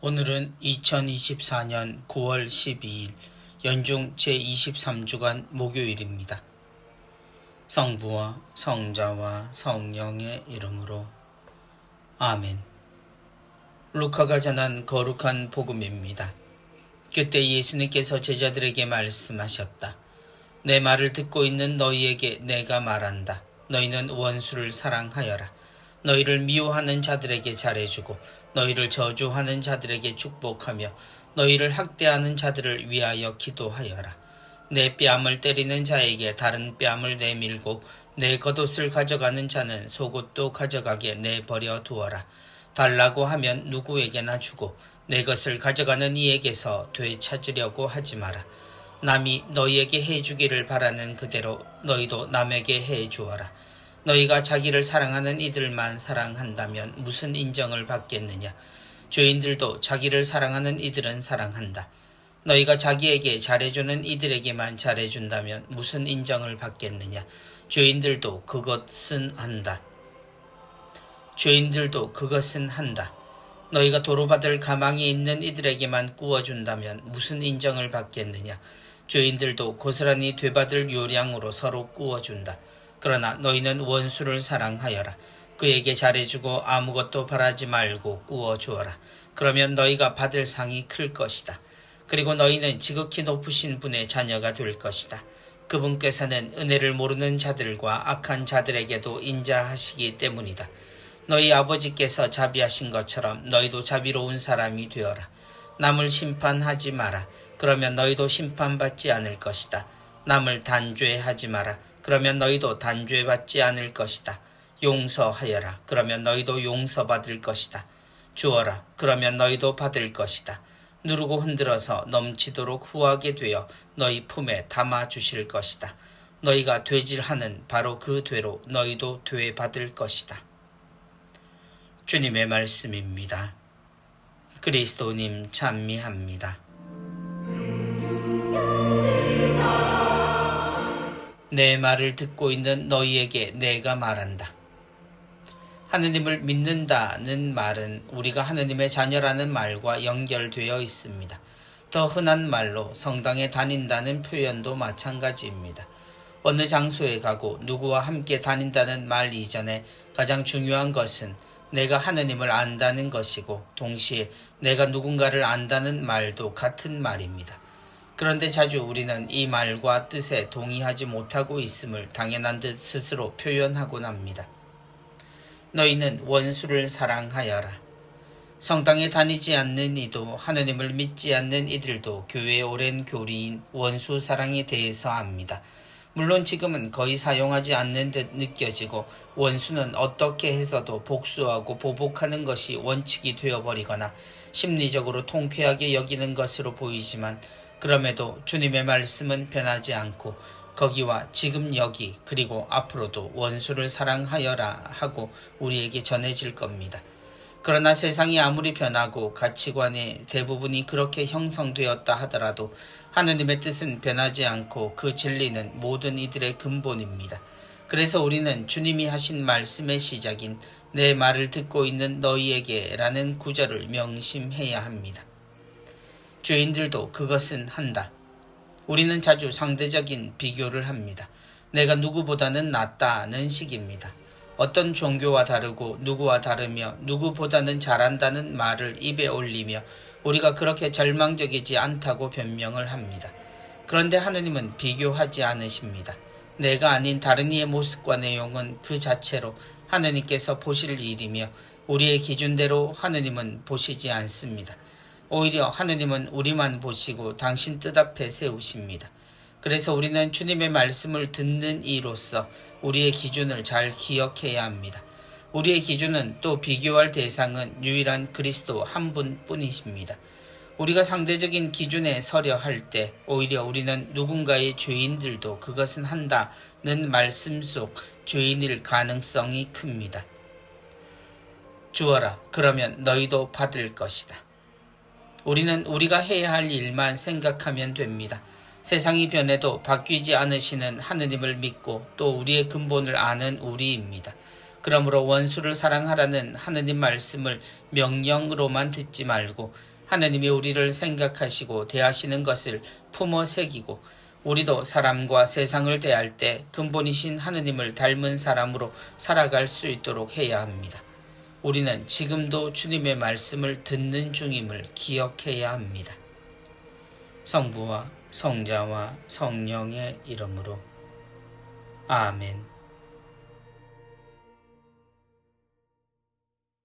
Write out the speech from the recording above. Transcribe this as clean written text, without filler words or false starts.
오늘은 2024년 9월 12일 연중 제23주간 목요일입니다. 성부와 성자와 성령의 이름으로 아멘. 루카가 전한 거룩한 복음입니다. 그때 예수님께서 제자들에게 말씀하셨다. 내 말을 듣고 있는 너희에게 내가 말한다. 너희는 원수를 사랑하여라. 너희를 미워하는 자들에게 잘해주고 너희를 저주하는 자들에게 축복하며 너희를 학대하는 자들을 위하여 기도하여라. 내 뺨을 때리는 자에게 다른 뺨을 내밀고 내 겉옷을 가져가는 자는 속옷도 가져가게 내버려 두어라. 달라고 하면 누구에게나 주고 내 것을 가져가는 이에게서 되찾으려고 하지 마라. 남이 너희에게 해주기를 바라는 그대로 너희도 남에게 해주어라. 너희가 자기를 사랑하는 이들만 사랑한다면 무슨 인정을 받겠느냐? 죄인들도 자기를 사랑하는 이들은 사랑한다. 너희가 자기에게 잘해주는 이들에게만 잘해준다면 무슨 인정을 받겠느냐? 죄인들도 그것은 한다. 너희가 도로받을 가망이 있는 이들에게만 구워준다면 무슨 인정을 받겠느냐? 죄인들도 고스란히 되받을 요량으로 서로 구워준다. 그러나 너희는 원수를 사랑하여라. 그에게 잘해주고 아무것도 바라지 말고 구워주어라. 그러면 너희가 받을 상이 클 것이다. 그리고 너희는 지극히 높으신 분의 자녀가 될 것이다. 그분께서는 은혜를 모르는 자들과 악한 자들에게도 인자하시기 때문이다. 너희 아버지께서 자비하신 것처럼 너희도 자비로운 사람이 되어라. 남을 심판하지 마라. 그러면 너희도 심판받지 않을 것이다. 남을 단죄하지 마라. 그러면 너희도 단죄받지 않을 것이다. 용서하여라. 그러면 너희도 용서받을 것이다. 주어라. 그러면 너희도 받을 것이다. 누르고 흔들어서 넘치도록 후하게 되어 너희 품에 담아주실 것이다. 너희가 되질하는 바로 그 되로 너희도 되받을 것이다. 주님의 말씀입니다. 그리스도님 찬미합니다. 내 말을 듣고 있는 너희에게 내가 말한다. 하느님을 믿는다는 말은 우리가 하느님의 자녀라는 말과 연결되어 있습니다. 더 흔한 말로 성당에 다닌다는 표현도 마찬가지입니다. 어느 장소에 가고 누구와 함께 다닌다는 말 이전에 가장 중요한 것은 내가 하느님을 안다는 것이고 동시에 내가 누군가를 안다는 말도 같은 말입니다. 그런데 자주 우리는 이 말과 뜻에 동의하지 못하고 있음을 당연한 듯 스스로 표현하곤 합니다. 너희는 원수를 사랑하여라. 성당에 다니지 않는 이도 하느님을 믿지 않는 이들도 교회의 오랜 교리인 원수 사랑에 대해서 압니다. 물론 지금은 거의 사용하지 않는 듯 느껴지고 원수는 어떻게 해서도 복수하고 보복하는 것이 원칙이 되어버리거나 심리적으로 통쾌하게 여기는 것으로 보이지만 그럼에도 주님의 말씀은 변하지 않고 거기와 지금 여기 그리고 앞으로도 원수를 사랑하여라 하고 우리에게 전해질 겁니다. 그러나 세상이 아무리 변하고 가치관의 대부분이 그렇게 형성되었다 하더라도 하느님의 뜻은 변하지 않고 그 진리는 모든 이들의 근본입니다. 그래서 우리는 주님이 하신 말씀의 시작인 내 말을 듣고 있는 너희에게 라는 구절을 명심해야 합니다. 죄인들도 그것은 한다. 우리는 자주 상대적인 비교를 합니다. 내가 누구보다는 낫다는 식입니다. 어떤 종교와 다르고 누구와 다르며 누구보다는 잘한다는 말을 입에 올리며 우리가 그렇게 절망적이지 않다고 변명을 합니다. 그런데 하느님은 비교하지 않으십니다. 내가 아닌 다른 이의 모습과 내용은 그 자체로 하느님께서 보실 일이며 우리의 기준대로 하느님은 보시지 않습니다. 오히려 하느님은 우리만 보시고 당신 뜻 앞에 세우십니다. 그래서 우리는 주님의 말씀을 듣는 이로써 우리의 기준을 잘 기억해야 합니다. 우리의 기준은 또 비교할 대상은 유일한 그리스도 한 분뿐이십니다. 우리가 상대적인 기준에 서려 할 때 오히려 우리는 누군가의 죄인들도 그것은 한다는 말씀 속 죄인일 가능성이 큽니다. 주어라. 그러면 너희도 받을 것이다. 우리는 우리가 해야 할 일만 생각하면 됩니다. 세상이 변해도 바뀌지 않으시는 하느님을 믿고 또 우리의 근본을 아는 우리입니다. 그러므로 원수를 사랑하라는 하느님 말씀을 명령으로만 듣지 말고 하느님이 우리를 생각하시고 대하시는 것을 품어 새기고 우리도 사람과 세상을 대할 때 근본이신 하느님을 닮은 사람으로 살아갈 수 있도록 해야 합니다. 우리는 지금도 주님의 말씀을 듣는 중임을 기억해야 합니다. 성부와 성자와 성령의 이름으로 아멘.